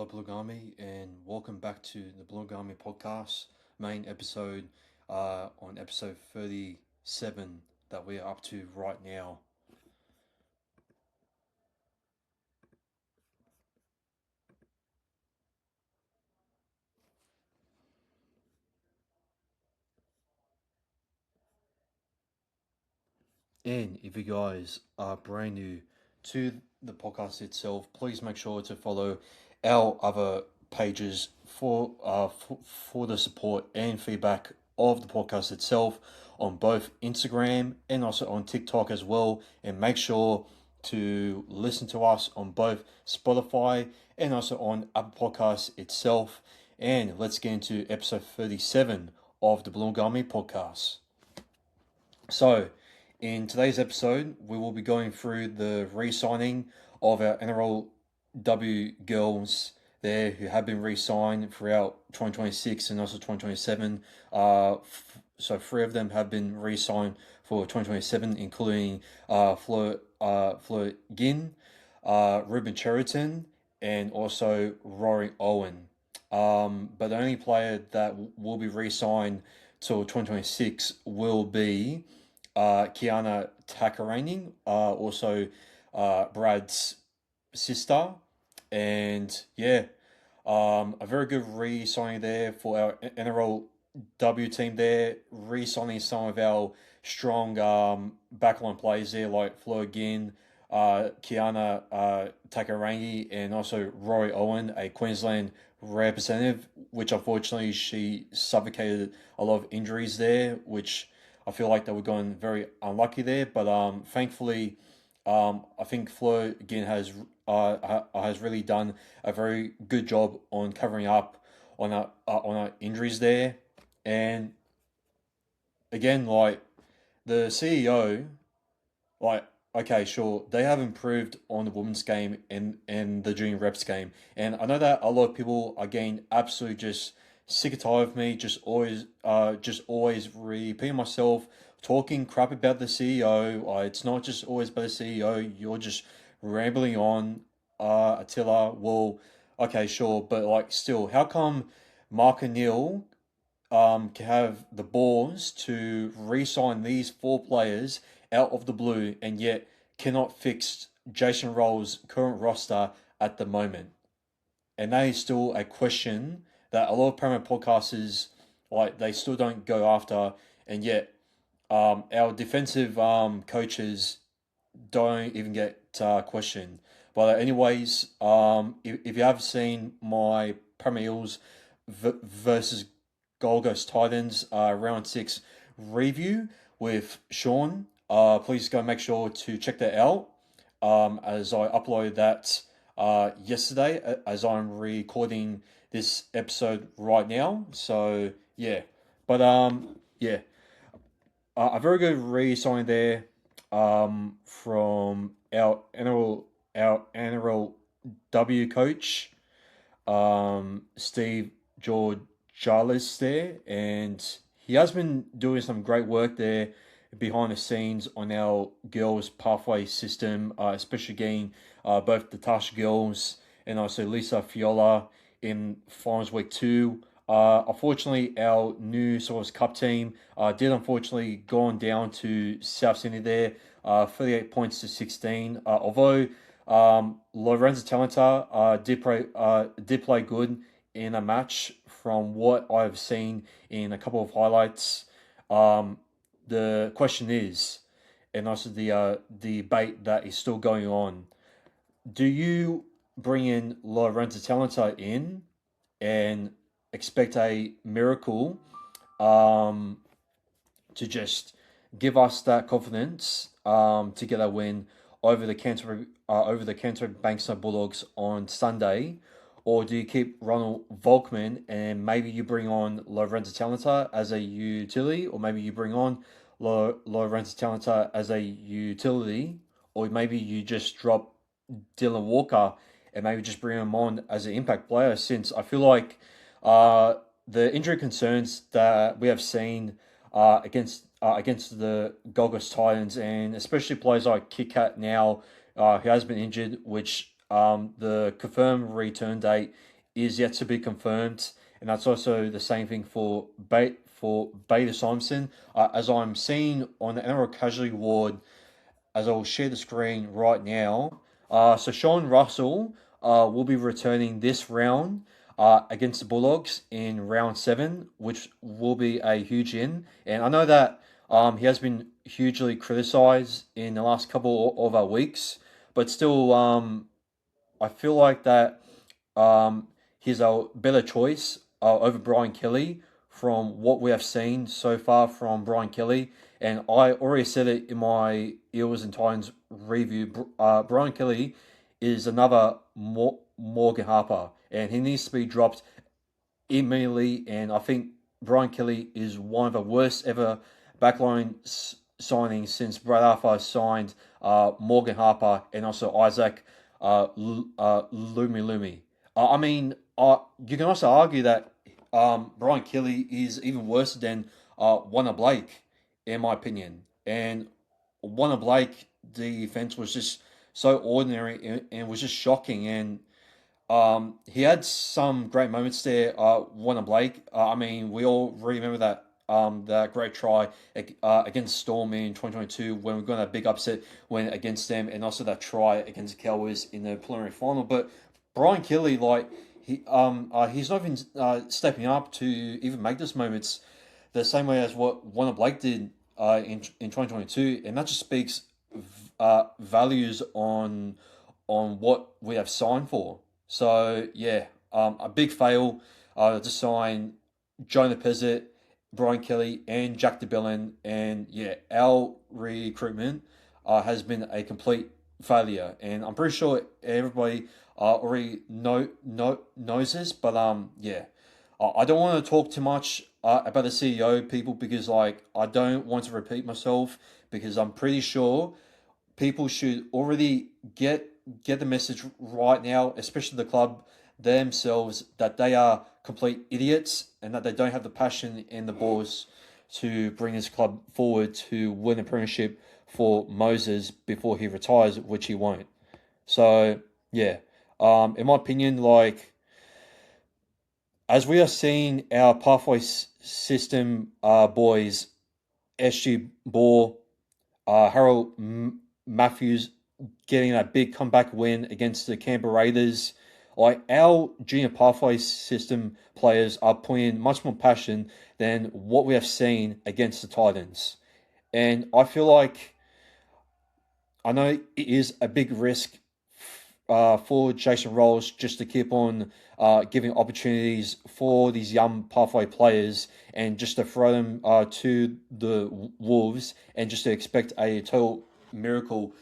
Blue Army, and welcome back to the Blue Army podcast, main episode on episode 37 that we're up to right now. And if you guys are brand new to the podcast itself, please make sure to follow our other pages for the support and feedback of the podcast itself on both Instagram and also on TikTok as well. And make sure to listen to us on both Spotify and also on Apple Podcasts itself. And let's get into episode 37 of the Blue Gummy podcast. So, in today's episode, we will be going through the re-signing of our NRLW girls there who have been re-signed throughout 2026 and also 2027. So three of them have been re-signed for 2027, including Fleur Ginn, Ruben Cheriton, and also Rory Owen. But the only player that will be re-signed till 2026 will be Kiana Takarani, also Brad's sister, and yeah, a very good re-signing there for our NRLW team there, re-signing some of our strong backline players there like Flo Ginn, Kiana Takarangi, and also Rory Owen, a Queensland representative, which unfortunately she suffocated a lot of injuries there, which I feel like they were going very unlucky there, but thankfully, I think Flo again has really done a very good job on covering up on our injuries there, and again, like the CEO, like okay, sure, they have improved on the women's game and the junior reps game, and I know that a lot of people are getting absolutely just sick and tired of me, just always repeating myself, talking crap about the CEO. It's not just always about the CEO. You're just rambling on, Attila. Well, okay, sure, but like still, how come Mark O'Neill can have the balls to re-sign these four players out of the blue and yet cannot fix Jason Roll's current roster at the moment? And that is still a question that a lot of Premier podcasters like they still don't go after, and yet our defensive coaches don't even get questioned. But anyways, if you have seen my Premier Eels versus Gold Coast Titans round 6 review with Sean, please go make sure to check that out. As I uploaded that yesterday, as I'm recording this episode right now. So yeah, but yeah, a very good re-signing there from our NRLW coach, Steve George Jarlis there, and he has been doing some great work there behind the scenes on our girls pathway system, especially getting both the Tasha girls and also Lisa Fiola in finals week 2. Unfortunately, our new Source Cup team did unfortunately gone down to South Sydney there, 38 points to 16. Although Lorenzo Talenta did play good in a match from what I've seen in a couple of highlights. The question is, and also the debate that is still going on, do you bring in Lorenzo Talenta in and expect a miracle to just give us that confidence to get a win over the Canterbury Bankstown Bulldogs on Sunday, or do you keep Ronald Volkman and maybe you bring on Lorenzo Talenta as a utility, or maybe you bring on Lorenzo Talenta as a utility, or maybe you just drop Dylan Walker and maybe just bring him on as an impact player, since I feel like the injury concerns that we have seen against the Gold Coast Titans, and especially players like Kit Kat now, who has been injured, which the confirmed return date is yet to be confirmed, and that's also the same thing for Beta Simpson. As I'm seeing on the NRL Casualty Ward, as I'll share the screen right now. So Sean Russell will be returning this round against the Bulldogs in round 7, which will be a huge in. And I know that he has been hugely criticised in the last couple of our weeks, but still, I feel like that he's a better choice over Brian Kelly from what we have seen so far from Brian Kelly. And I already said it in my Eels and Titans review. Brian Kelly is another Morgan Harper, and he needs to be dropped immediately. And I think Brian Kelly is one of the worst ever backline signings since Brad Arthur signed Morgan Harper and also Isaac Lumi. I mean, you can also argue that Brian Kelly is even worse than Warner Blake, in my opinion. And Warner Blake, the defense was just so ordinary and was just shocking. And he had some great moments there. Warner Blake. I mean, we all remember that great try against Storm in 2022 when we got that big upset when against them, and also that try against the Cowboys in the preliminary final. But Brian Kelly, like he's not even stepping up to even make those moments the same way as what Warner Blake did in 2022, and that just speaks values on what we have signed for. So yeah, a big fail to sign Jonah Pezzett, Brian Kelly, and Jack DeBellin, and yeah, our recruitment has been a complete failure, and I'm pretty sure everybody already knows this. But yeah, I don't want to talk too much about the CEO people because like I don't want to repeat myself because I'm pretty sure people should already get the message right now, especially the club themselves, that they are complete idiots and that they don't have the passion and the balls to bring this club forward to win a premiership for Moses before he retires, which he won't. So yeah, in my opinion, like as we are seeing our pathway system boys, SG Ball, Harold Matthews getting that big comeback win against the Canberra Raiders. Like our junior pathway system players are putting much more passion than what we have seen against the Titans. And I feel like I know it is a big risk for Jason Rolls just to keep on giving opportunities for these young pathway players and just to throw them to the Wolves and just to expect a total miracle,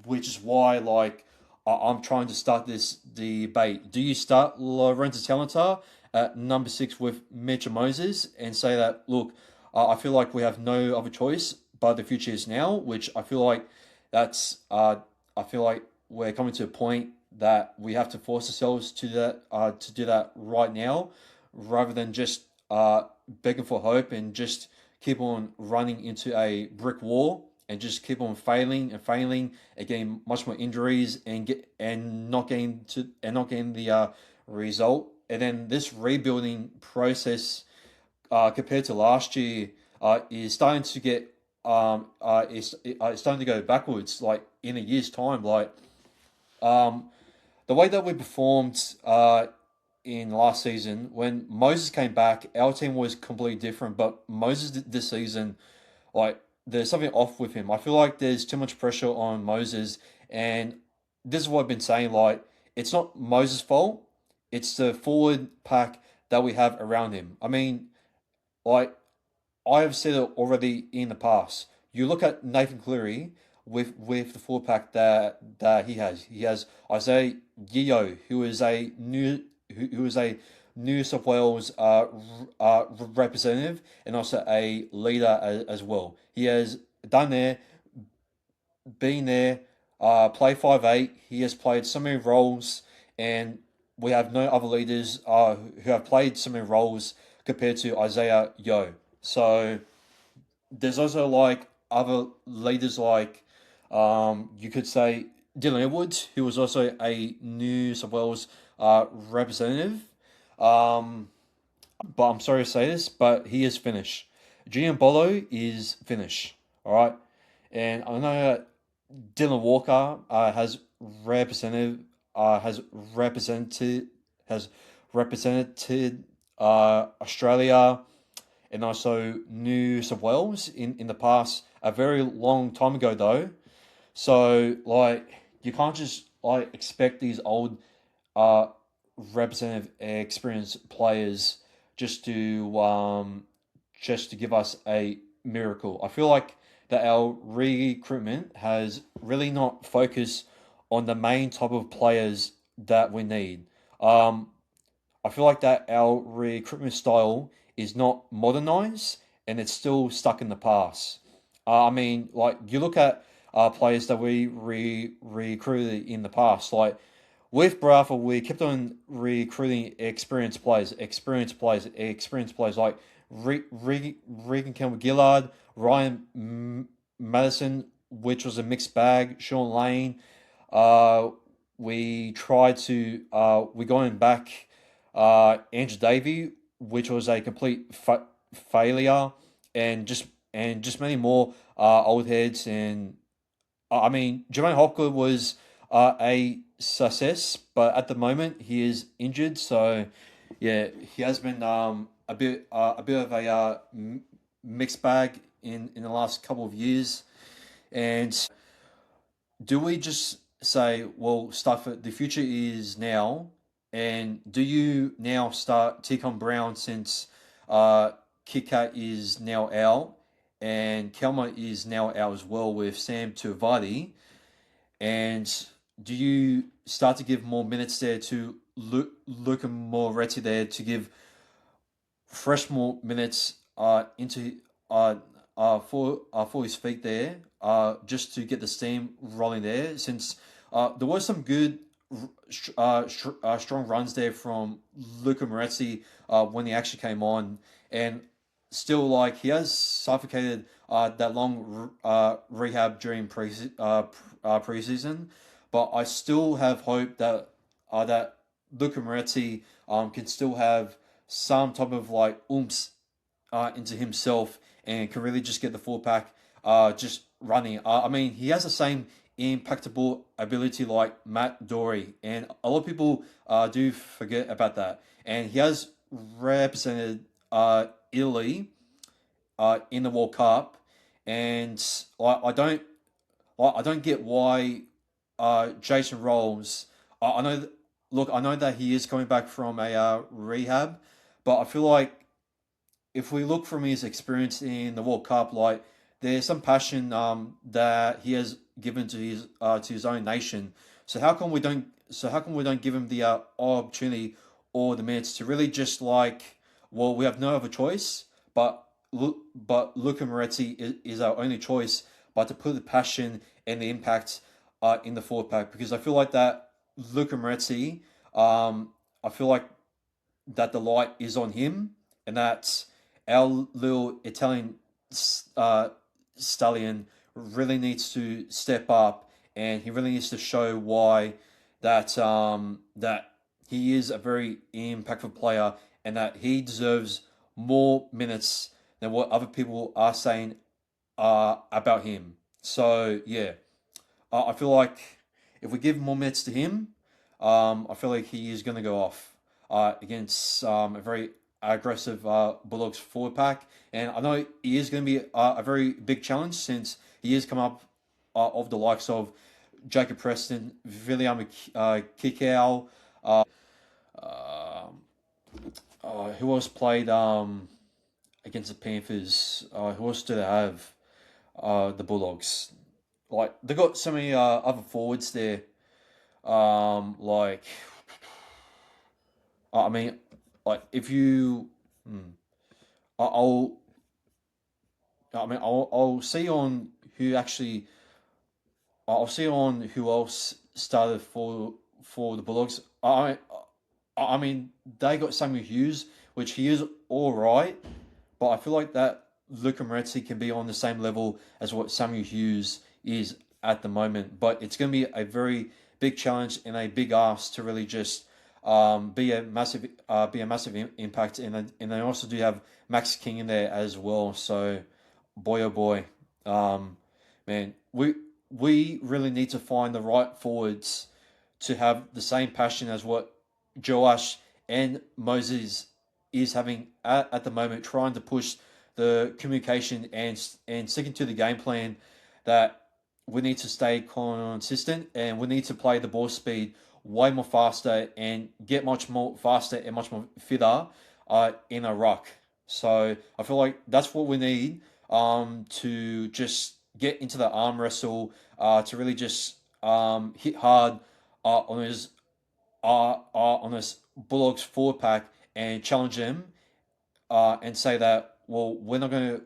which is why like I'm trying to start this debate. Do you start Lorenzo Talenta at number 6 with Mitchell Moses and say that look, I feel like we have no other choice but the future is now, which I feel like that's I feel like we're coming to a point that we have to force ourselves to do that right now, rather than just begging for hope and just keep on running into a brick wall and just keep on failing and failing and getting much more injuries and not getting the result. And then this rebuilding process compared to last year is starting to get it's starting to go backwards. Like in a year's time, like um, the way that we performed in last season when Moses came back, our team was completely different. But Moses this season, like there's something off with him. I feel like there's too much pressure on Moses, and this is what I've been saying. Like it's not Moses' fault; it's the forward pack that we have around him. I mean, like I have said it already in the past. You look at Nathan Cleary with the four pack that he has. He has Isaiah Yeo, who is a New South Wales representative and also a leader as well. He has done there, been there, played 5'8". He has played so many roles, and we have no other leaders who have played so many roles compared to Isaiah Yeo. So there's also like other leaders like you could say Dylan Edwards, who was also a New South Wales representative. Um, but I'm sorry to say this, but he is Finnish. Bolo is Finnish. All right, and I know that Dylan Walker represented has represented has represented Australia and also New South Wales in the past a very long time ago though. So like you can't just like expect these old uh representative experienced players just to just to give us a miracle. I feel like that our recruitment has really not focused on the main type of players that we need. Um, I feel like that our recruitment style is not modernized and it's still stuck in the past. I mean, like you look at players that we recruited in the past, like with Bradford, we kept on recruiting experienced players like Regan Campbell Gillard, Madison, which was a mixed bag, Sean Lane. Uh, we tried to, we're going back Andrew Davey, which was a complete failure, and just many more old heads. And I mean, Jermaine Hopgood was a success, but at the moment he is injured. So yeah, he has been a bit of a mixed bag in the last couple of years. And do we just say, well, stuff it, the future is now, and do you now start Tikon Brown since uh, Kit Kat is now out and Kelma is now out as well with Sam Tuivasa, and do you start to give more minutes there to Luca Moretti there to give fresh more minutes into for his feet there, just to get the steam rolling there. Since there was some good, strong runs there from Luca Moretti when he actually came on, and still like he has suffocated that long rehab during preseason, but I still have hope that that Luca Moretti can still have some type of like oomph into himself and can really just get the full pack just running. I mean, he has the same impactable ability like Matt Dory, and a lot of people do forget about that. And he has represented Italy in the World Cup, and I don't get why Jason Rolls. I know. Look, I know that he is coming back from a rehab, but I feel like if we look from his experience in the World Cup, like there's some passion that he has given to his own nation. So how come we don't? So how come we don't give him the opportunity or the minutes to really just like? Well, we have no other choice, but Luca Moretti is our only choice. But to put the passion and the impact in the forward pack, because I feel like that Luca Moretti, I feel like that the light is on him, and that our little Italian uh, stallion really needs to step up, and he really needs to show why that he is a very impactful player, and that he deserves more minutes than what other people are saying about him. So yeah, I feel like if we give more minutes to him, I feel like he is going to go off against a very aggressive Bulldogs forward pack. And I know he is going to be a very big challenge since he has come up of the likes of Jacob Preston, William Kikau, who else played against the Panthers? Who else do they have? The Bulldogs. Like they got so many other forwards there. Like I mean, like if you, I'll, I'll see on who actually, I'll see on who else started for the Bulldogs. I mean, they got Samuel Hughes, which he is all right, but I feel like that Luca Moretti can be on the same level as what Samuel Hughes is at the moment. But it's going to be a very big challenge and a big ask to really just be a massive impact, and they also do have Max King in there as well. So, boy oh boy, um, man, we really need to find the right forwards to have the same passion as what Joash and Moses is having at the moment, trying to push the communication and sticking to the game plan that we need to stay consistent and we need to play the ball speed way more faster and get much more faster and much more fitter in a ruck. So I feel like that's what we need to just get into the arm wrestle, to really just hit hard on his Bulldogs forward pack and challenge them and say that we're not going to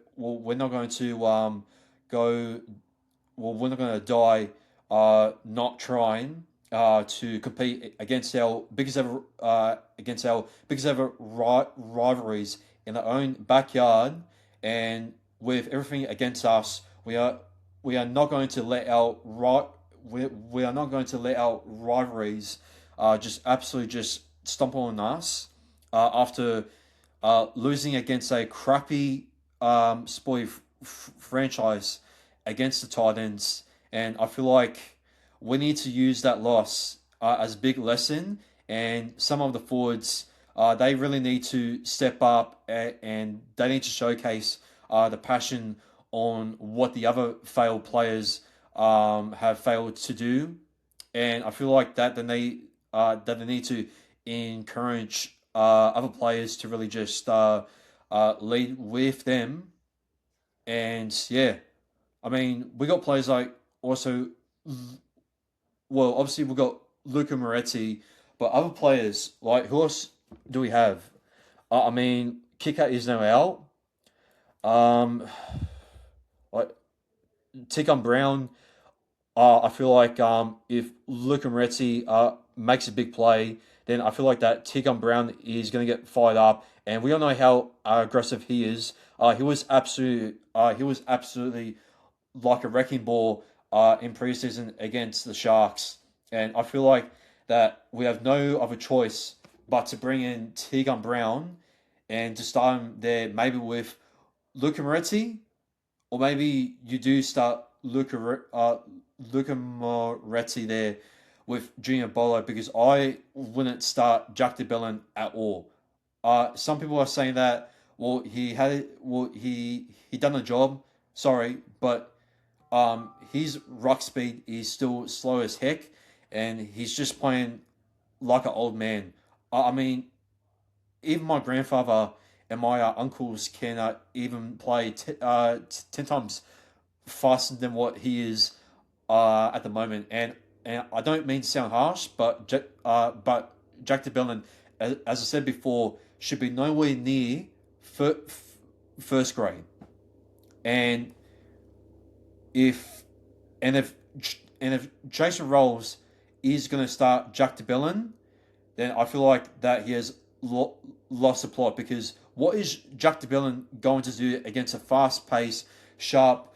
go we're not going to die not trying to compete against our biggest ever rivalries in our own backyard, and with everything against us, we are not going to let our we are not going to let our rivalries just absolutely just stomp on us after losing against a crappy spoil franchise against the Titans, and I feel like we need to use that loss as a big lesson. And some of the forwards, they really need to step up and they need to showcase the passion on what the other failed players have failed to do. And I feel like that they need to encourage other players to really just lead with them. And yeah, I mean, we got players like also, well, obviously we got Luca Moretti, but other players like who else do we have? I mean, Kicker is now out. Um, like Tikon Brown. I feel like if Luca Moretti makes a big play, then I feel like that Tikon Brown is going to get fired up, and we all know how aggressive he is. He was absolutely like a wrecking ball in preseason against the Sharks. And I feel like that we have no other choice but to bring in Tegan Brown and to start him there, maybe with Luca Moretti, or maybe you do start Luca Moretti there with Junior Bolo, because I wouldn't start Jack DeBellin at all. Some people are saying that he done the job. Sorry, but his ruck speed is still slow as heck, and he's just playing like an old man. I mean, even my grandfather and my uncles can even play 10 times faster than what he is at the moment. And I don't mean to sound harsh, but Jack DeBellin, as I said before, should be nowhere near first grade. And if and if and if Jason Rolls is going to start Jack DeBellin, then I feel like that he has lost the plot, because what is Jack DeBellin going to do against a fast-paced, sharp,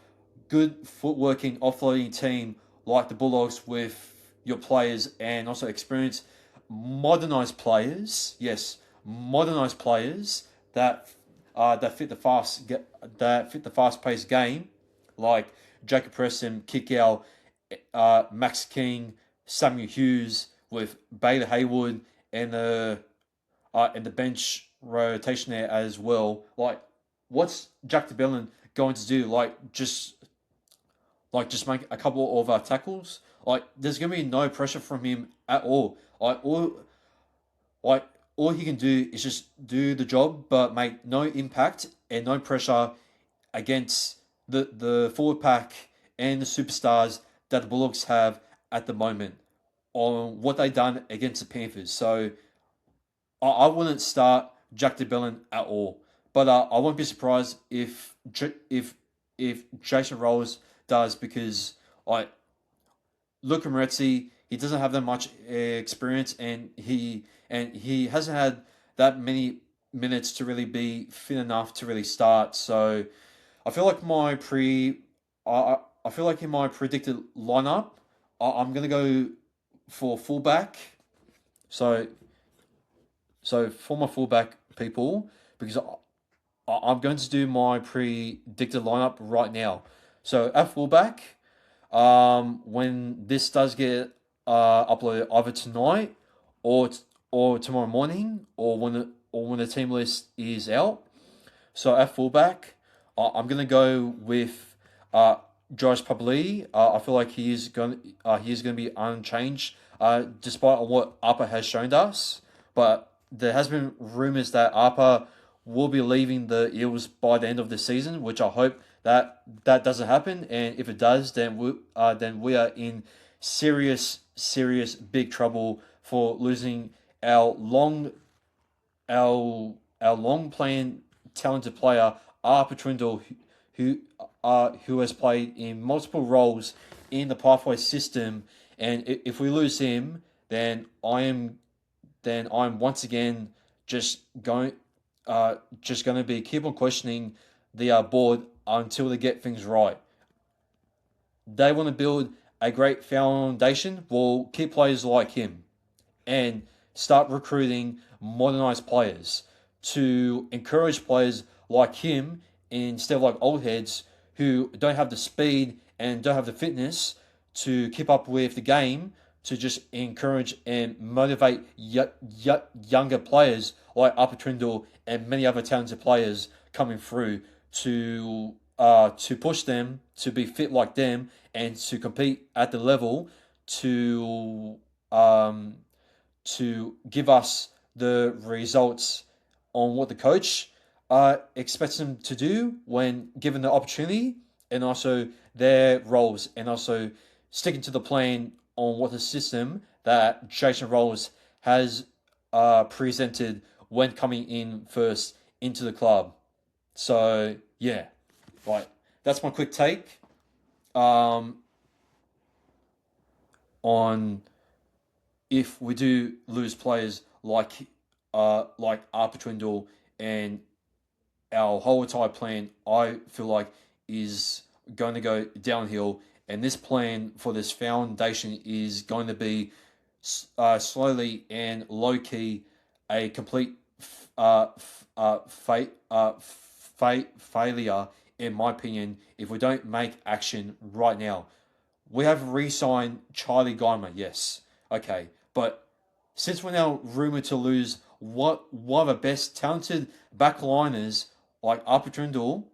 good footworking, offloading team like the Bulldogs, with your players and also experienced, modernized players? Yes, modernized players that fit the fast-paced game, like Jacob Preston, Kickow, Max King, Samuel Hughes, with Bader Haywood and the bench rotation there as well. Like, what's Jack DeBellin going to do? Just make a couple of tackles. Like, there's gonna be no pressure from him at all. Like all he can do is just do the job, but make no impact and no pressure against the forward pack and the superstars that the Bulldogs have at the moment on what they done against the Panthers. So I wouldn't start Jack DeBellin at all. But I won't be surprised if Jason Rolls does, because like Luca Moretti, he doesn't have that much experience, and he hasn't had that many minutes to really be fit enough to really start. So I feel like I feel like in my predicted lineup, I'm gonna go for fullback. So So for my fullback people, because I'm going to do my predicted lineup right now. So at fullback, when this does get uploaded either tonight or or tomorrow morning, or when the team list is out. So at fullback, I'm gonna go with Josh Publi. I feel like he is going to be unchanged, despite what Upper has shown us. But there has been rumors that Upper will be leaving the Eels by the end of the season, which I hope that doesn't happen. And if it does, then we are in serious big trouble for losing our long our long playing talented player Arpa Trindle, who has played in multiple roles in the pathway system, and if we lose him, then I'm once again just going to be keep on questioning the board until they get things right. They want to build a great foundation. Well, keep players like him and start recruiting modernized players to encourage players like him instead of like old heads who don't have the speed and don't have the fitness to keep up with the game, to just encourage and motivate younger players like Upper Trindle and many other talented players coming through to push them to be fit like them and to compete at the level to um, to give us the results on what the coach expects them to do when given the opportunity, and also their roles, and also sticking to the plan on what the system that Jason Rolls has presented when coming in first into the club. So yeah, like that's my quick take um, on if we do lose players like Arpitwindle, and our whole entire plan, I feel like, is going to go downhill. And this plan for this foundation is going to be slowly and low key a complete failure, in my opinion, if we don't make action right now. We have re-signed Charlie Geimer, yes, okay, but since we're now rumored to lose one of the best talented backliners like Arpitundal,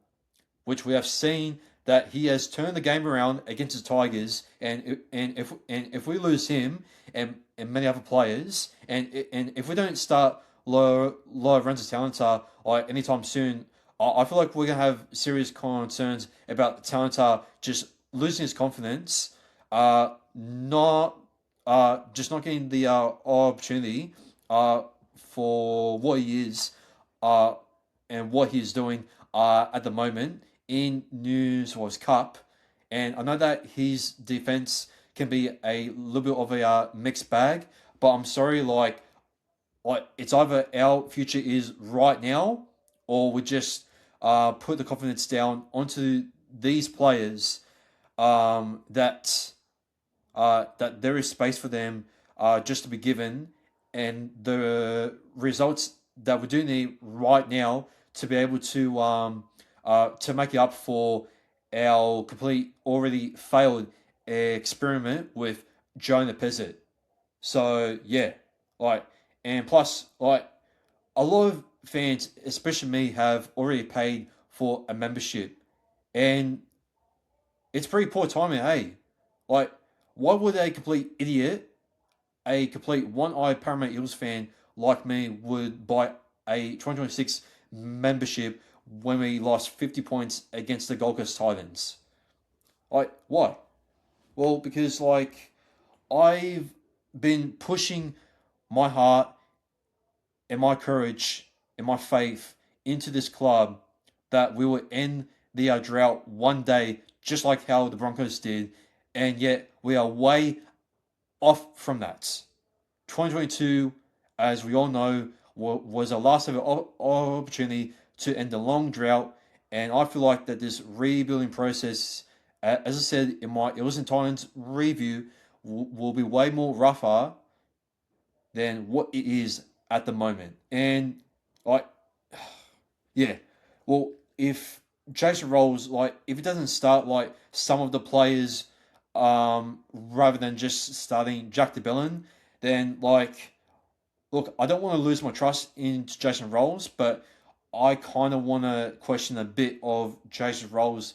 which we have seen that he has turned the game around against the Tigers, and if we lose him and many other players, and if we don't start low runs of Talenta like anytime soon, I feel like we're gonna have serious concerns about Talenta just losing his confidence, not just not getting the opportunity for what he is uh, and what he's doing at the moment in New Zealand's Cup. And I know that his defense can be a little bit of a mixed bag, but I'm sorry, like it's either our future is right now, or we just put the confidence down onto these players, that there is space for them just to be given, and the results that we do need right now to be able to make it up for our complete already failed experiment with Jonah Pezzett. So yeah, like, and plus, like, a lot of fans, especially me, have already paid for a membership, and it's pretty poor timing, hey. Like, why would a complete idiot, a complete one-eyed Paramount Eels fan like me, would buy a 2026 membership when we lost 50 points against the Gold Coast Titans? Like, why? Well, because, like, I've been pushing my heart and my courage and my faith into this club that we will end the drought one day, just like how the Broncos did, and yet we are way off from that. 2022, as we all know, was a last ever opportunity to end the long drought, and I feel like that this rebuilding process, as I said in my It Was in Thailand's review, will be way more rougher than what it is at the moment. And like, yeah, well, if Jason Rolls, like, if he doesn't start like some of the players, rather than just starting Jack DeBellin, then like, look, I don't want to lose my trust in Jason Rolls, but I kind of want to question a bit of Jason Rolls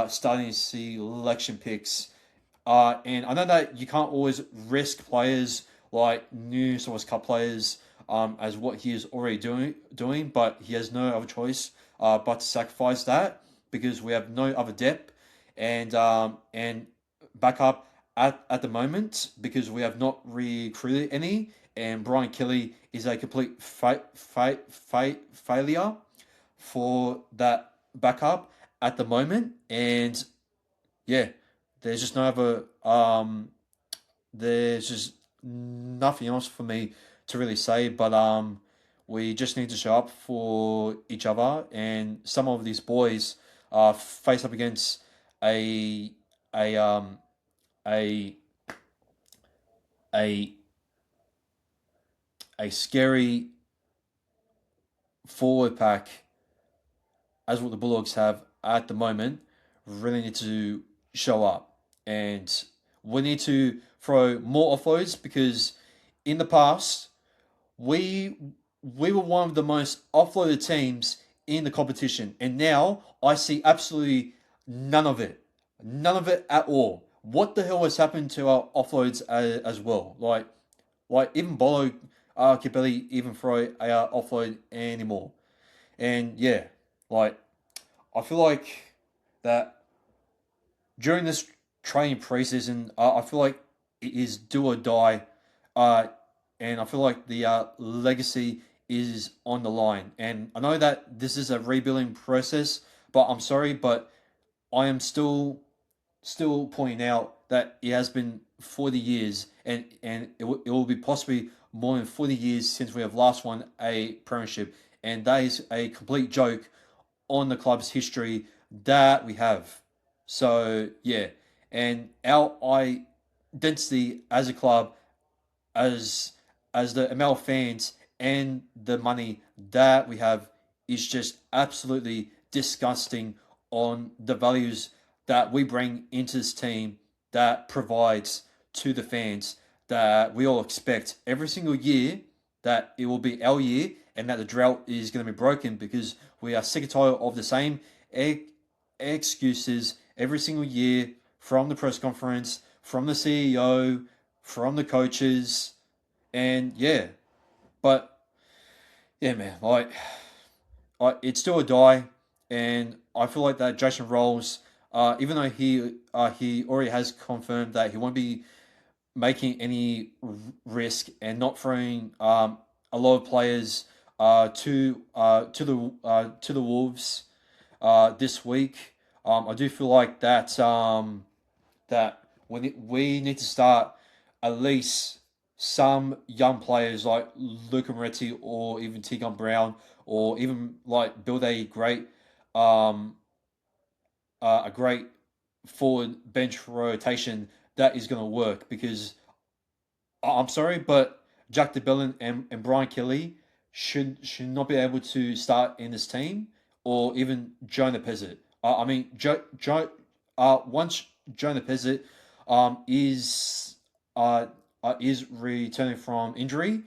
starting selection picks. And I know that you can't always risk players like New Source Cup players, as what he is already doing, but he has no other choice but to sacrifice that because we have no other depth and backup at the moment because we have not recruited any, and Brian Kelly is a complete failure for that backup at the moment, and yeah, there's just no other. There's just nothing else for me to really say. But we just need to show up for each other, and some of these boys face up against a a um a a a scary forward pack as what the Bulldogs have at the moment. Really need to show up, and we need to throw more offloads because in the past we we were one of the most offloaded teams in the competition, and now I see absolutely none of it at all. What the hell has happened to our offloads as well? Like even Bolo can barely even throw a offload anymore, and yeah, like I feel like that during this training preseason, I feel like it is do or die, uh, and I feel like the legacy is on the line. And I know that this is a rebuilding process, but I'm sorry, but I am still pointing out that it has been 40 years, and it will be possibly more than 40 years since we have last won a premiership, and that is a complete joke on the club's history that we have. So yeah, and our identity as a club, as the amount of fans and the money that we have is just absolutely disgusting on the values that we bring into this team that provides to the fans that we all expect every single year that it will be our year and that the drought is going to be broken because we are sick and tired of the same excuses every single year from the press conference, from the CEO, from the coaches, and yeah, but yeah, man, it's still a die, and I feel like that Jason Rolls, even though he already has confirmed that he won't be making any risk and not throwing a lot of players to the Wolves this week. I do feel like that we need to start at least some young players like Luca Moretti or even Tegan Brown or even like build um, a great forward bench rotation that is going to work because I'm sorry, but Jack DeBellin and Brian Kelly should not be able to start in this team, or even Jonah Pezzett. I mean, once Jonah Pezzett is is returning from injury,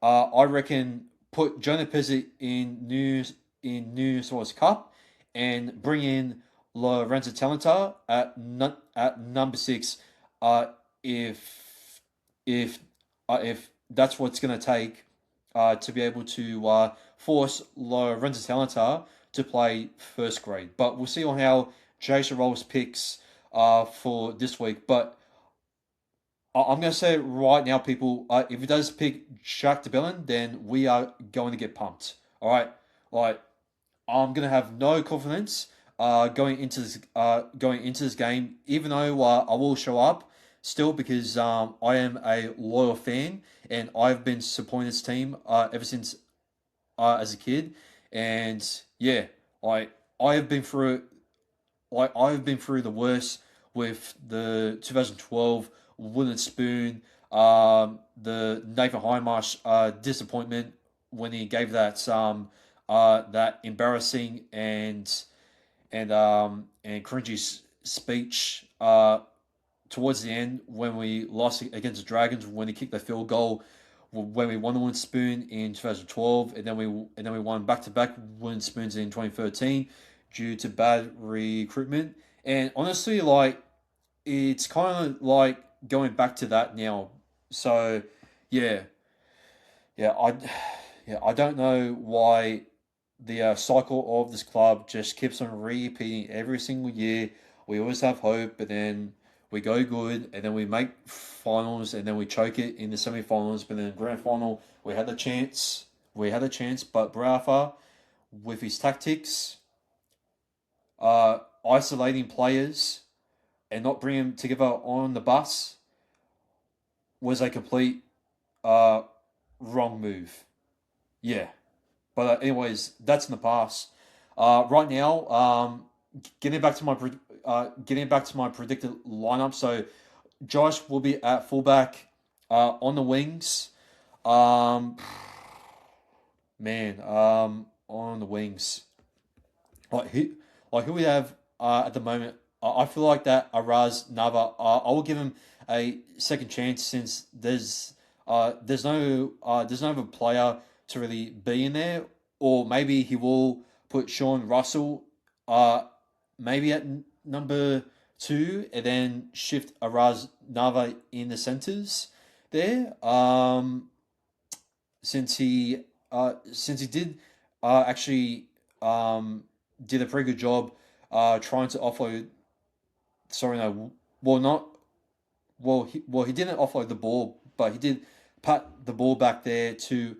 I reckon put Jonah Pezzett in New Source Cup and bring in Lorenzo Talenta at number six. Uh, if if that's what's going to take to be able to force Lorenzo Talenta to play first grade. But we'll see on how Jason Rolls picks for this week. But I'm going to say right now, people, if he does pick Jack DeBellin, then we are going to get pumped. All right, like I'm going to have no confidence going into this game, even though I will show up still because I am a loyal fan and I've been supporting this team ever since as a kid, and yeah, like I have been through I've been through the worst with the 2012 wooden spoon the Nathan Highmarsh disappointment when he gave that embarrassing and cringy speech towards the end when we lost against the Dragons when he kicked the field goal when we won the Wooden Spoon in 2012 and then we won back to back Wooden Spoons in 2013 due to bad recruitment. And honestly, like it's kind of like going back to that now. So yeah, yeah, I don't know why the cycle of this club just keeps on repeating every single year. We always have hope, but then we go good, and then we make finals, and then we choke it in the semi-finals. But then the grand final, we had the chance. We had a chance, but Brafa, with his tactics, isolating players and not bringing them together on the bus, was a complete uh, wrong move. Yeah. But anyways, that's in the past. Right now, getting back to my predicted lineup. So Josh will be at fullback, on the wings. Um, on the wings, like who we have at the moment. I feel like that Araz Nava. I will give him a second chance since there's no other player to really be in there, or maybe he will put Sean Russell maybe at number two, and then shift Araz Nava in the centers there. Since he did actually did a pretty good job trying to offload. Sorry, no, well not he didn't offload the ball, but he did pat the ball back there to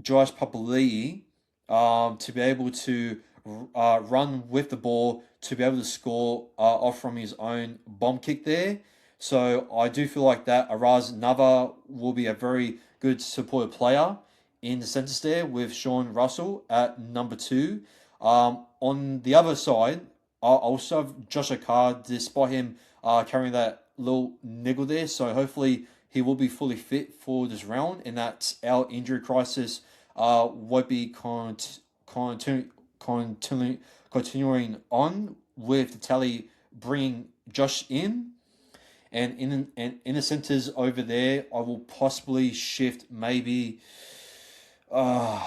Josh Papali'i to be able to run with the ball to be able to score off from his own bomb kick there. So I do feel like that Araz Nava will be a very good supported player in the centres there with Sean Russell at number two. On the other side, I also have Josh Akar despite him carrying that little niggle there. So hopefully he will be fully fit for this round and that our injury crisis won't be continuing on with the tally bringing Josh in. And in the centres over there, I will possibly shift maybe. I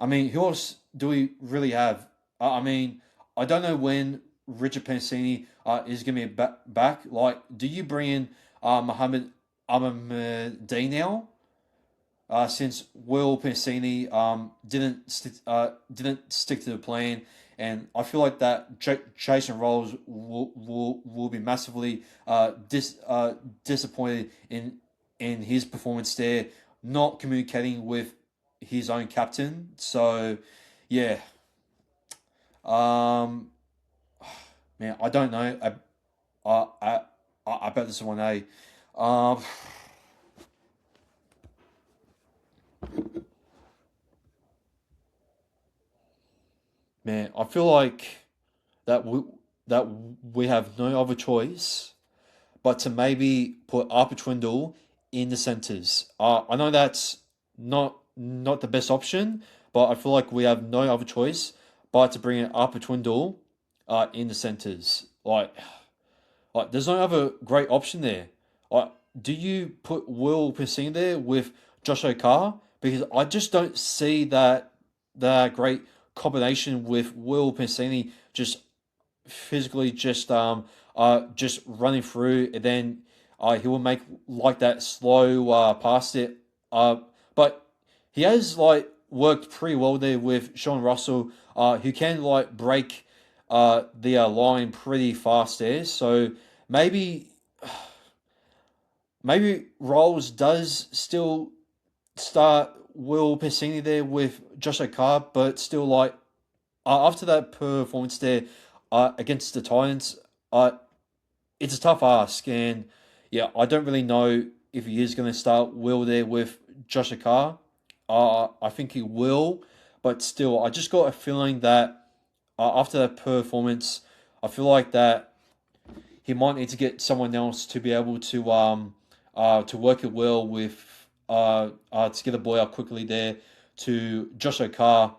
mean, who else do we really have? I mean, I don't know when Richard Pansini is going to be back. Like, do you bring in Mohammed Ahmadi now? Since Will Pansini didn't stick to the plan, and I feel like that Jason Rolls will be massively disappointed in his performance there, not communicating with his own captain. So, yeah, um, man, I don't know. I bet this is one A. Um, Man, I feel like that we that we have no other choice but to maybe put Arpa Twindle in the centres. I know that's not the best option, but I feel like we have no other choice but to bring in Arpa Twindle in the centres. There's no other great option there. Like, do you put Will Persine there with Josh O'Carr? Because I just don't see that great combination with Will Persine just physically just running through, and then he will make like that slow pass it. But he has like worked pretty well there with Sean Russell, who can like break the line pretty fast there. So maybe maybe Rolls does still start Will Pessini there with Josh O'Carr, but still like after that performance there against the Titans, it's a tough ask, and yeah, I don't really know if he is going to start Will there with Josh Carr. I think he will, but still, I just got a feeling that after that performance, I feel like that he might need to get someone else to be able to work it well with to get the ball out quickly there to Josh O'Carr.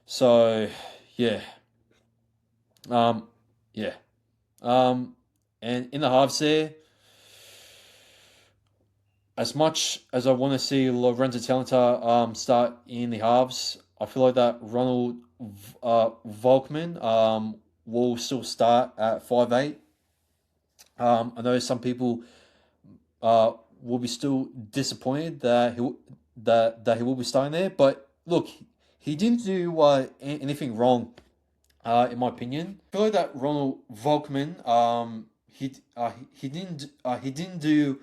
So yeah, um, yeah, and in the halves there, as much as I want to see Lorenzo Talenta start in the halves, I feel like that Ronald Volkman will still start at 5'8". I know some people uh, will be still disappointed that he will be starting there, but look, he didn't do anything wrong, in my opinion. I feel like that Ronald Volkman, he didn't do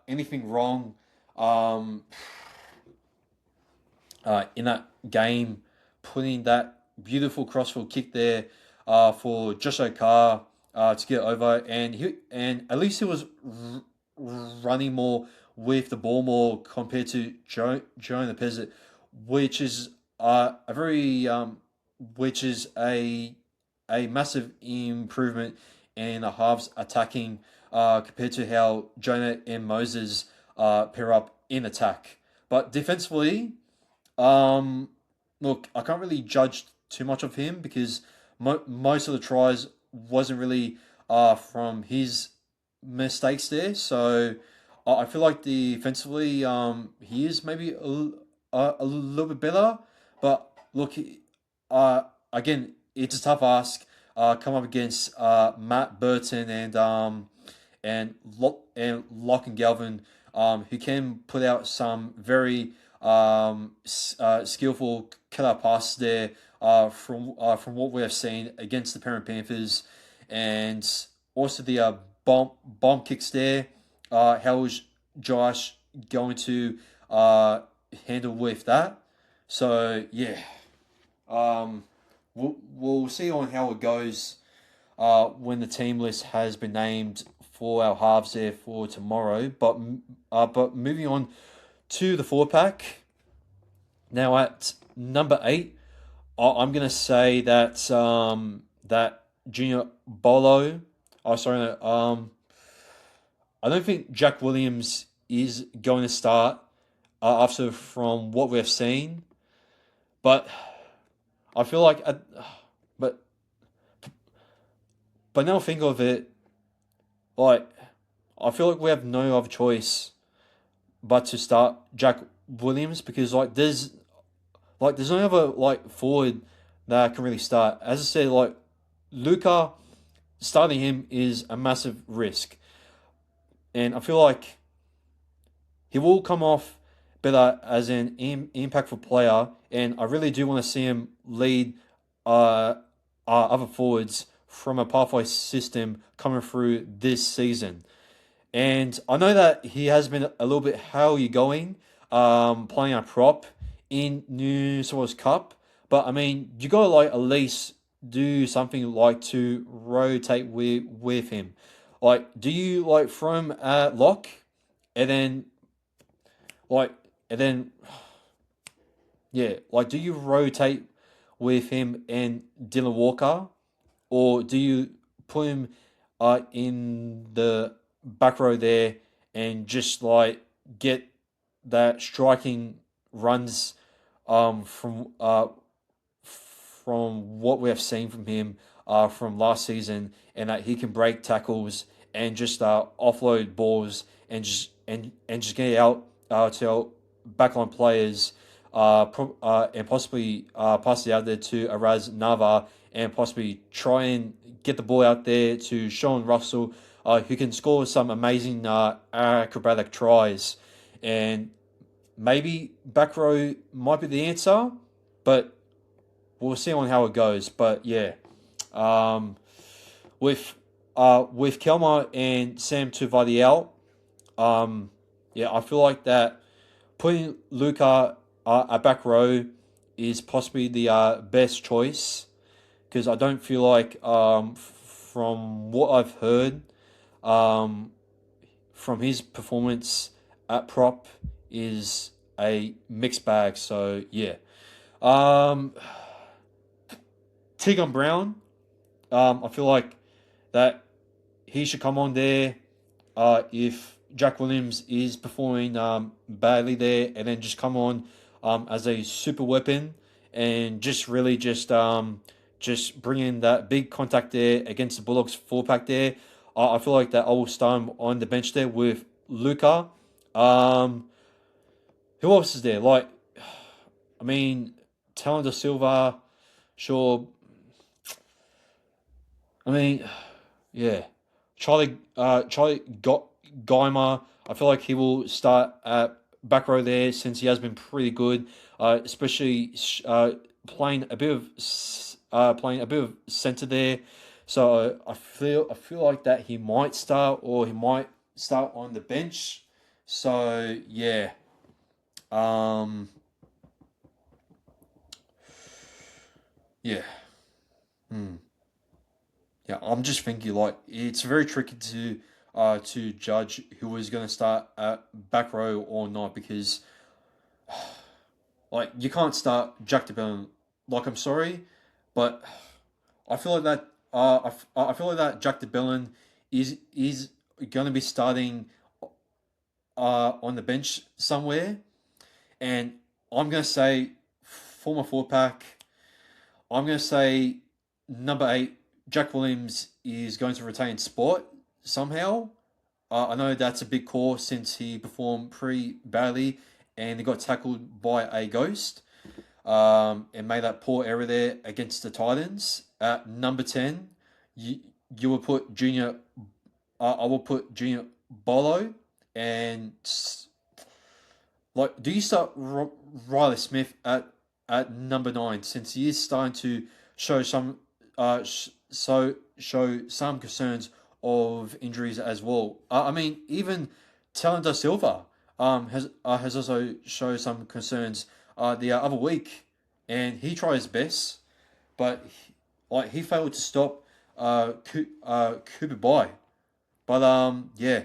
anything wrong um, in that game, putting that beautiful crossfield kick there for Josh O'Carr to get over, and at least he was running more with the ball more compared to Jonah Pezzett, which is a very which is a massive improvement in the halves attacking compared to how Jonah and Moses pair up in attack. But defensively, um, look, I can't really judge too much of him because most of the tries wasn't really from his mistakes there. So I feel like defensively, he is maybe a little bit better. But look, again, it's a tough ask. Come up against Matt Burton and Locke and Galvin, who can put out some very skillful killer passes there from what we have seen against the Parent Panthers, and also the bomb kicks there. How is Josh going to handle with that? So yeah, we'll see on how it goes when the team list has been named for our halves there for tomorrow. But moving on to the four pack. Now at number 8, I'm gonna say that that Junior Bolo. Oh, sorry. No, I don't think Jack Williams is going to start after from what we've seen, but I feel like, but but now think of it, like I feel like we have no other choice but to start Jack Williams because there's no other forward that can really start. As I said, Luca, starting him is a massive risk, and I feel like he will come off better as an impactful player, and I really do want to see him lead other forwards from a pathway system coming through this season. And I know that he has been a little bit how you going, playing a prop in New South Wales Cup. But I mean, you gotta at least do something to rotate with him. Do you throw him at lock, and then like and then yeah, do you rotate with him and Dylan Walker, or do you put him in the back row there and just get that striking runs from what we have seen from him from last season, and that he can break tackles and just offload balls and just get it out to our backline players and possibly pass it out there to Araz Nava and possibly try and get the ball out there to Sean Russell, who can score some amazing acrobatic tries. And maybe back row might be the answer, but we'll see on how it goes. But yeah, with Kelma and Sam Tuvadi out, yeah, I feel like that putting Luca at back row is possibly the best choice because I don't feel like from what I've heard from his performance at prop is a mixed bag. So yeah, Tegan Brown, I feel like that he should come on there if Jack Williams is performing badly there, and then just come on as a super weapon and just really just bring in that big contact there against the Bulldogs four pack there. I feel like that I will start him on the bench there with Luca. Um, who else is there? Like, I mean, Talon da Silva, sure. I mean, yeah, Charlie got Geimer. I feel like he will start at back row there since he has been pretty good, especially playing a bit of center there. So I feel like that he might start or he might start on the bench. So yeah, um, yeah. Hmm. Yeah, I'm just thinking like it's very tricky to judge who is going to start at back row or not because like you can't start Jack DeBellin. Like I'm sorry, but I feel like that I feel like that Jack DeBellin is going to be starting on the bench somewhere, and I'm going to say former four pack. I'm going to say number 8, Jack Williams is going to retain spot somehow. I know that's a big call since he performed pretty badly and he got tackled by a ghost and made that poor error there against the Titans. At number 10, you, you will put Junior, I will put Junior Bolo and like, do you start Riley Smith at number 9 since he is starting to show some show some concerns of injuries as well. I mean, even Talon da Silva has also shown some concerns the other week, and he tried his best, but like he failed to stop Cooper by. But yeah,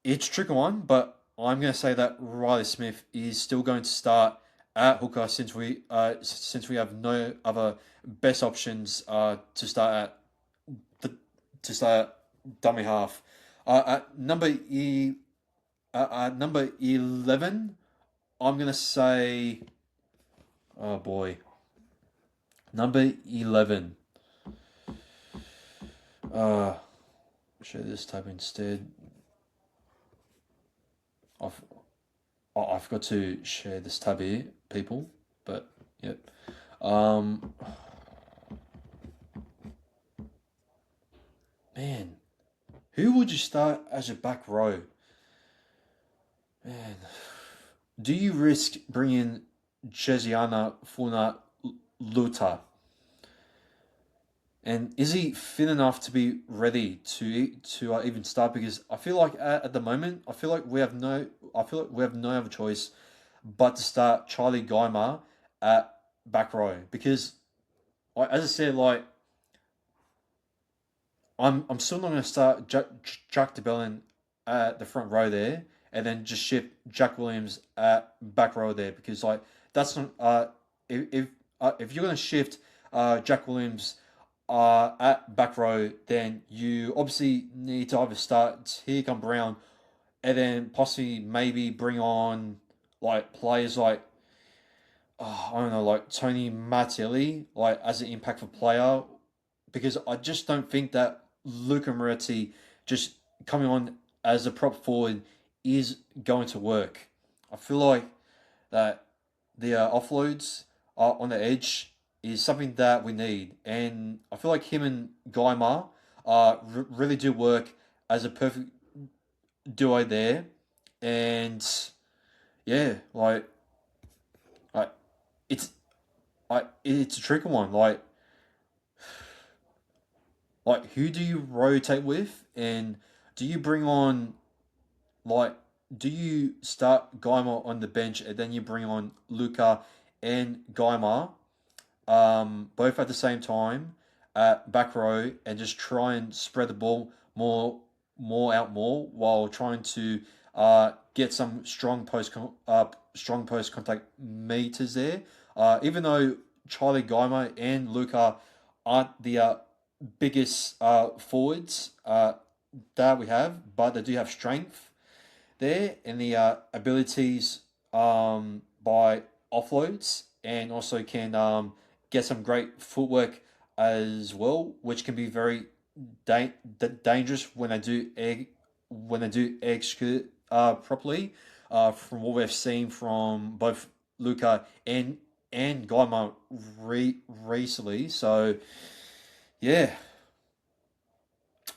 it's a tricky one, but I'm going to say that Riley Smith is still going to start at hooker since we have no other best options the, to start dummy half. At number 11, I'm going to say, oh boy, number 11. Uh, share this tab instead. I've I forgot to share this tab here, people. But yep. Um, man, who would you start as a back row? Man, do you risk bringing Jesiana Funa Luta? And is he fit enough to be ready to even start? Because I feel like at the moment, I feel like we have no other choice but to start Charlie Geimer at back row. Because, like, as I said, like I'm still not going to start Jack DeBellin at the front row there, and then just shift Jack Williams at back row there because like that's not if you're going to shift Jack Williams at back row, then you obviously need to either start here come Brown, and then possibly maybe bring on like players like I don't know, like Tony Martelli, like as an impactful player, because I just don't think that Luca Moretti just coming on as a prop forward is going to work. I feel like that the offloads on the edge is something that we need, and I feel like him and Gaimar really do work as a perfect duo there, and yeah, like it's it's a tricky one. Like who do you rotate with, and do you bring on like do you start Geimer on the bench and then you bring on Luca and Geimer both at the same time at back row and just try and spread the ball more while trying to get some strong post contact meters there. Even though Charlie Geimer and Luca aren't the biggest forwards that we have, but they do have strength there and the abilities by offloads, and also can get some great footwork as well, which can be very dangerous when they do execute properly. From what we've seen from both Luca and Gaima recently. So yeah,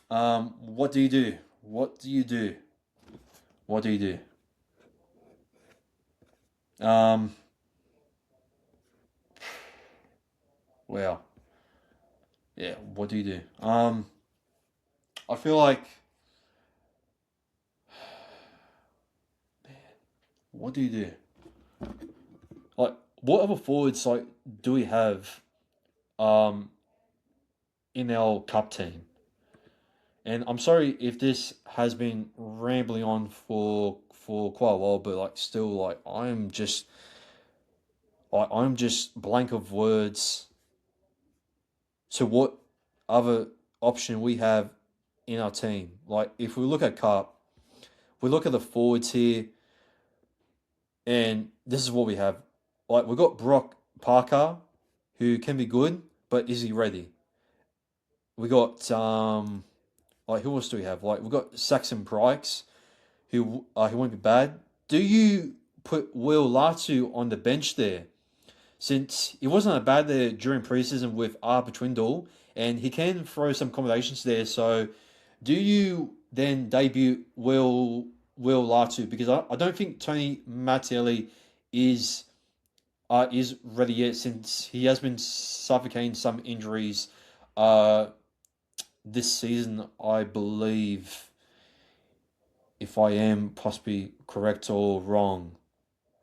what do you do? What do you do? What do you do? Well, yeah. What do you do? I feel like what do you do? Like, what other forwards like do we have um in our cup team? And I'm sorry if this has been rambling on for quite a while, but like still like I'm just blank of words to what other option we have in our team. Like if we look at cup, we look at the forwards here, and this is what we have. Like we've got Brock Parker, who can be good, but is he ready? We got like who else do we have? Like we've got Saxon Prikes, who won't be bad. Do you put Will Latu on the bench there? Since he wasn't that bad there during preseason with Arpa Twindle, and he can throw some combinations there. So, do you then debut Will Latu? Because I don't think Tony Mattielli is is ready yet, since he has been suffocating some injuries uh, this season, I believe, if I am possibly correct or wrong.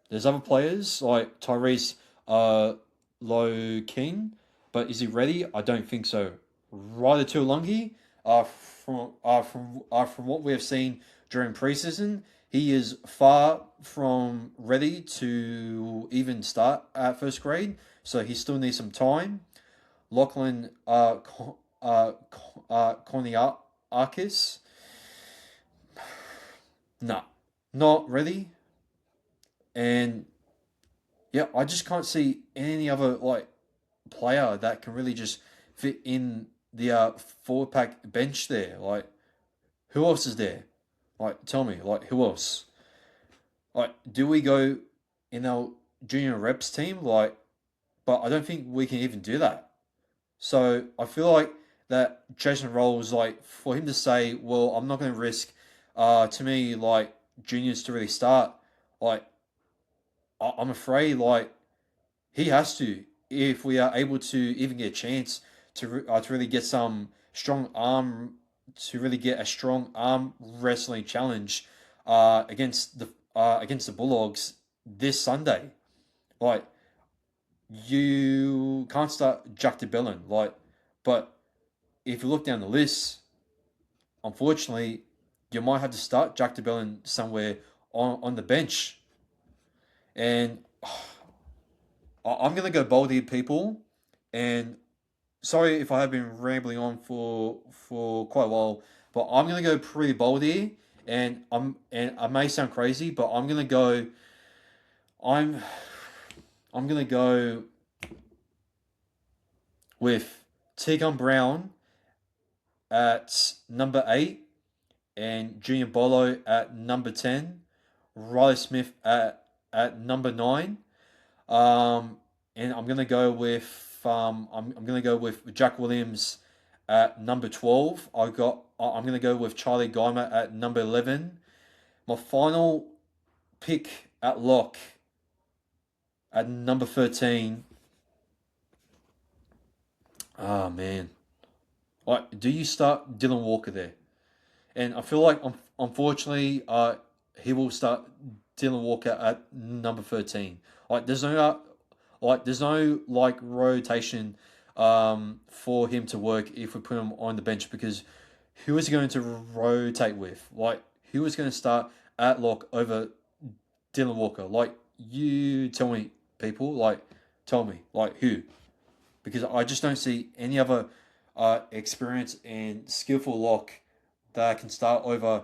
There's other players like Tyrese Low King, but is he ready? I don't think so. Ryder Tuolungi, from what we have seen during preseason, he is far from ready to even start at first grade, so he still needs some time. Lachlan Korniakis, nah, not ready. And yeah, I just can't see any other like player that can really just fit in the forward pack bench there. Like, who else is there? Like, tell me, like, who else? Like, do we go in our junior reps team? Like, but I don't think we can even do that. So I feel like that Jason Rolls, like, for him to say, well, I'm not going to risk, to me, like, juniors to really start, like, I'm afraid, like, he has to, if we are able to even get a chance to really get some strong arm, to really get a strong arm wrestling challenge against the Bulldogs this Sunday. Like, you can't start Jack DeBellin, like, but if you look down the list, unfortunately, you might have to start Jack DeBellin somewhere on the bench, and I'm gonna go bold here, people, and sorry if I have been rambling on for quite a while, but I'm gonna go pretty bold here, and I may sound crazy, but I'm I'm gonna go with Tegan Brown at number 8, and Junior Bolo at number 10, Riley Smith at number 9. Um, and I'm gonna go with I'm gonna go with Jack Williams at number 12. I'm gonna go with Charlie Geimer at number 11. My final pick at lock at number 13. Ah, man, like, do you start Dylan Walker there? And I feel like unfortunately, he will start Dylan Walker at number 13. Like there's no like rotation for him to work if we put him on the bench, because who is he going to rotate with? Like, who is going to start at lock over Dylan Walker? Like, you tell me, people. Like, tell me, like, who? Because I just don't see any other experience and skillful lock that can start over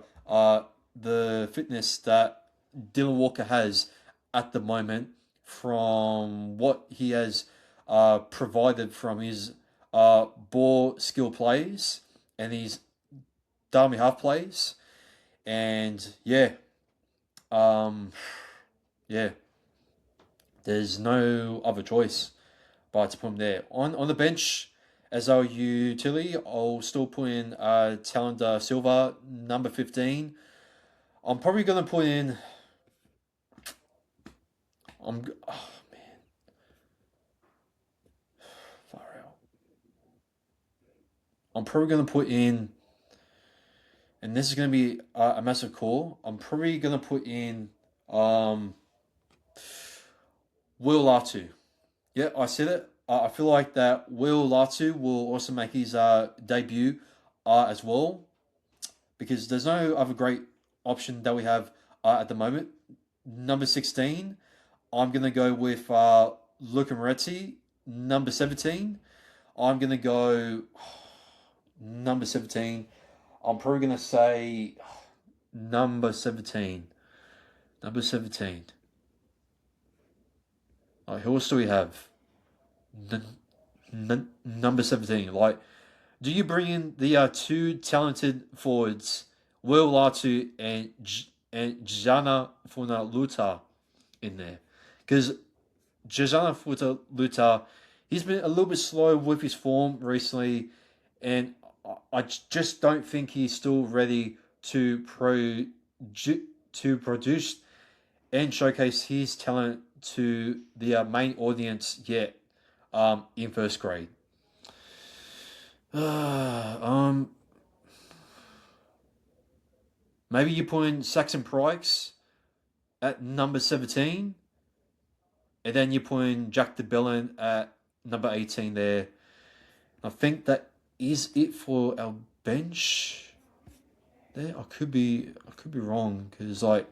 the fitness that Dylan Walker has at the moment from what he has provided from his ball skill plays and his dummy half plays. And um, yeah, there's no other choice but to put him there. On the bench, as our utility, I'll still put in Talanda Silva, number 15. I'm probably going to put in. Oh man, far out. I'm probably going to put in, and this is going to be a massive call. I'm probably going to put in Will Latu. Yeah, I said it. I feel like that Will Latu will also make his debut as well, because there's no other great option that we have at the moment. Number 16, I'm going to go with Luca Moretti. Number 17, I'm going to go number 17. I'm probably going to say number 17. Number 17. Who else do we have? Number 17. Like, do you bring in the two talented forwards, Will Latu and Jana Luta, in there? Because Jana Luta, he's been a little bit slow with his form recently, and I just don't think he's still ready to produce and showcase his talent to the main audience yet in first grade. Maybe you put in Saxon Prikes at number 17, and then you put in Jack DeBellin at number 18 there. I think that is it for our bench there. I could be wrong, because like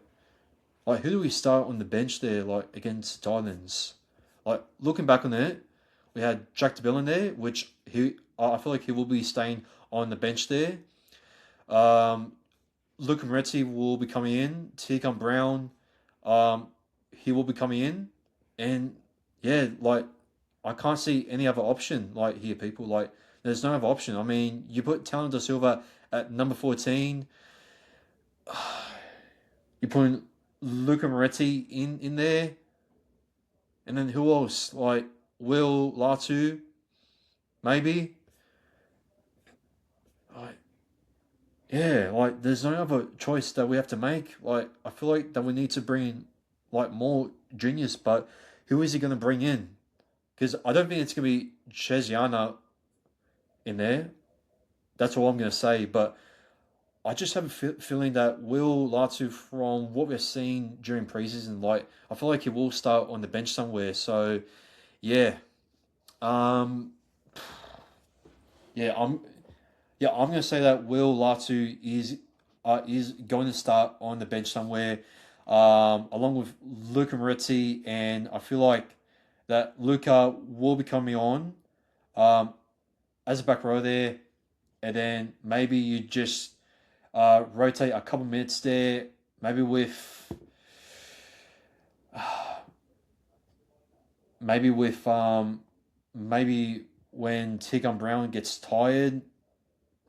who do we start on the bench there, like against Titans? Like, looking back on it, we had Jack DeBellin there, which I feel like he will be staying on the bench there. Luca Moretti will be coming in. Tegan Brown, he will be coming in, and yeah, like I can't see any other option. Like here, people, like there's no other option. I mean, you put Talon da Silva at number 14. You put Luca Moretti in there, and then who else? Like Will Latu, maybe. Like, yeah, like there's no other choice that we have to make. Like, I feel like that we need to bring in like more juniors, but who is he going to bring in? Because I don't think it's going to be Cheziana in there. That's all I'm going to say. But I just have a feeling that Will Latu, from what we're seeing during preseason, like I feel like he will start on the bench somewhere. So yeah, um, yeah, I'm gonna say that Will Latu is going to start on the bench somewhere, along with Luca Moretti, and I feel like that Luca will be coming on as a back row there, and then maybe you just rotate a couple minutes there, maybe with maybe with maybe when Tegan Brown gets tired,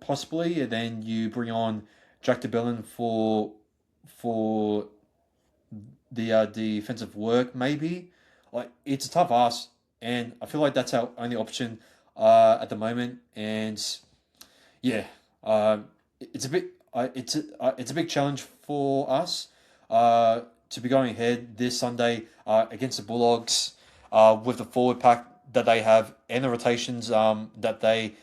possibly, and then you bring on Jack DeBellin for the defensive work, maybe. Like, it's a tough ask, and I feel like that's our only option at the moment. And yeah, it's a bit it's a big challenge for us to be going ahead this Sunday against the Bulldogs with the forward pack that they have and the rotations that they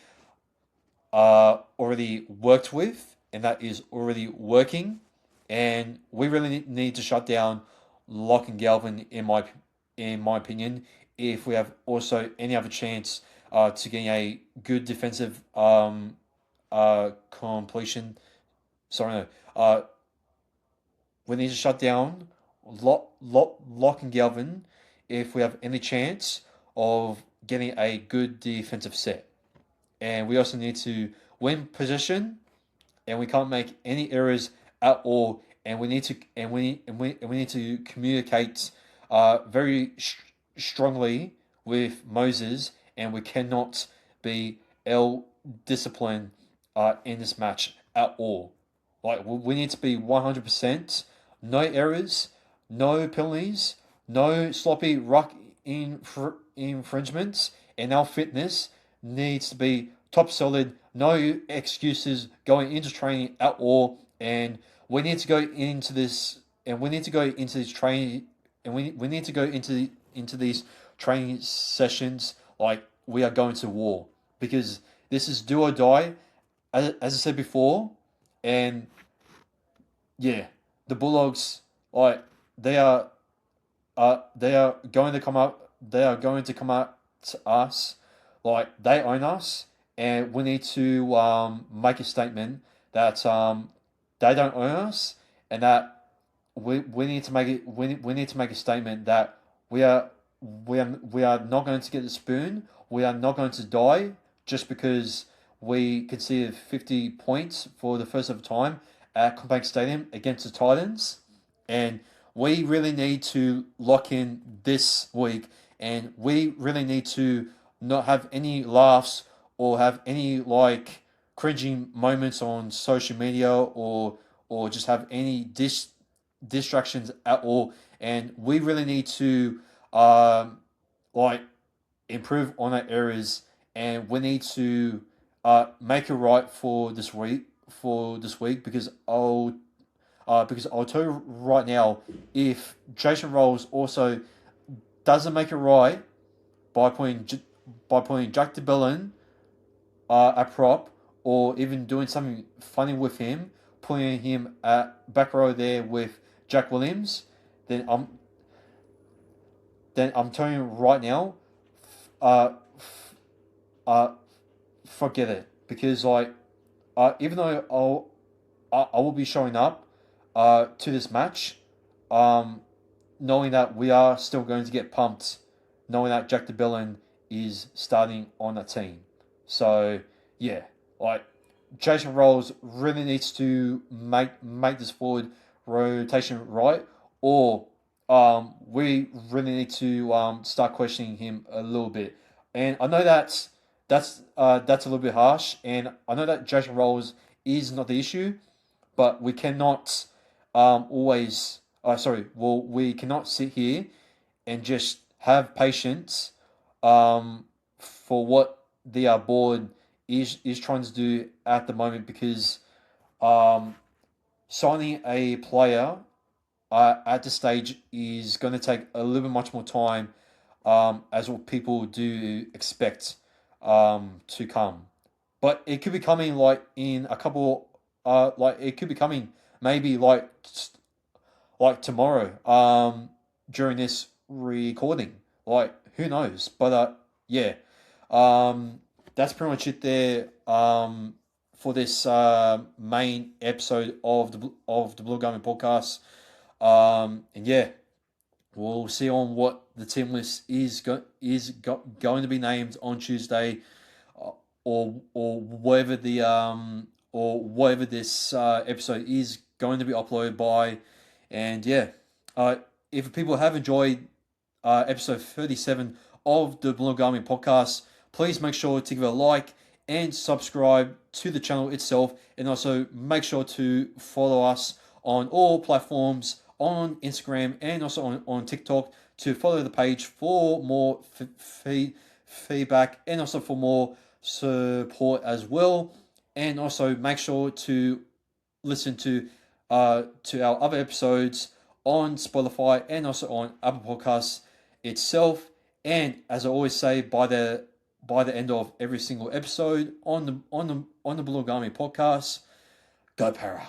already worked with, and that is already working. And we really need to shut down Locke and Galvin, in my opinion, if we have also any other chance to getting a good defensive completion. Sorry, no. We need to shut down Locke and Galvin if we have any chance of getting a good defensive set. and we also need to win possession, and we can't make any errors at all. And we need to we need to communicate very strongly with Moses, and we cannot be ill disciplined in this match at all. Like we need to be 100%, no errors, no penalties, no sloppy ruck infringements, and our fitness needs to be top solid. No excuses going into training at all, and we need to go into this, and we need to go into this training, and we need to go into these training sessions like we are going to war, because this is do or die, as I said before, and yeah, the Bulldogs, like they are going to come up. They are going to come up to us, like they own us, and we need to make a statement that they don't own us, and that we need to make it. We need to make a statement that we are not going to get the spoon. We are not going to die just because we conceded 50 points for the first ever time at Combank Stadium against the Titans, and we really need to lock in this week, and we really need to not have any laughs or have any like cringing moments on social media, or just have any distractions at all. And we really need to like improve on our areas, and we need to make it right for this week. Because I'll tell you right now, if Jason Rolls also doesn't make it right by putting Jack DeBellin a prop, or even doing something funny with him, putting him at back row there with Jack Williams, then I'm telling you right now, uh, uh, forget it, because like even though I will be showing up to this match, knowing that we are still going to get pumped, knowing that Jack DeBellin is starting on the team. So yeah, like Jason Rolls really needs to make this forward rotation right, or we really need to start questioning him a little bit. And I know that's a little bit harsh, and I know that Jason Rolls is not the issue, but we cannot always. Well, we cannot sit here and just have patience for what the board is trying to do at the moment, because um, signing a player at this stage is going to take a little bit much more time, as what people do expect to come. But it could be coming like in a couple. Like it could be coming maybe like tomorrow. During this recording, like who knows? But yeah. That's pretty much it there. For this main episode of the Blue Garmin podcast. And yeah, we'll see on what the team list going to be named on Tuesday, or whatever the or whatever this episode is going to be uploaded by. And yeah, if people have enjoyed episode 37 of the Blue Garmin podcast, please make sure to give it a like and subscribe to the channel itself, and also make sure to follow us on all platforms, on Instagram and also on TikTok, to follow the page for more feedback, and also for more support as well. And also make sure to listen to our other episodes on Spotify and also on Apple Podcasts itself. And as I always say, by the end of every single episode on the Blue Garmin podcast, go Para.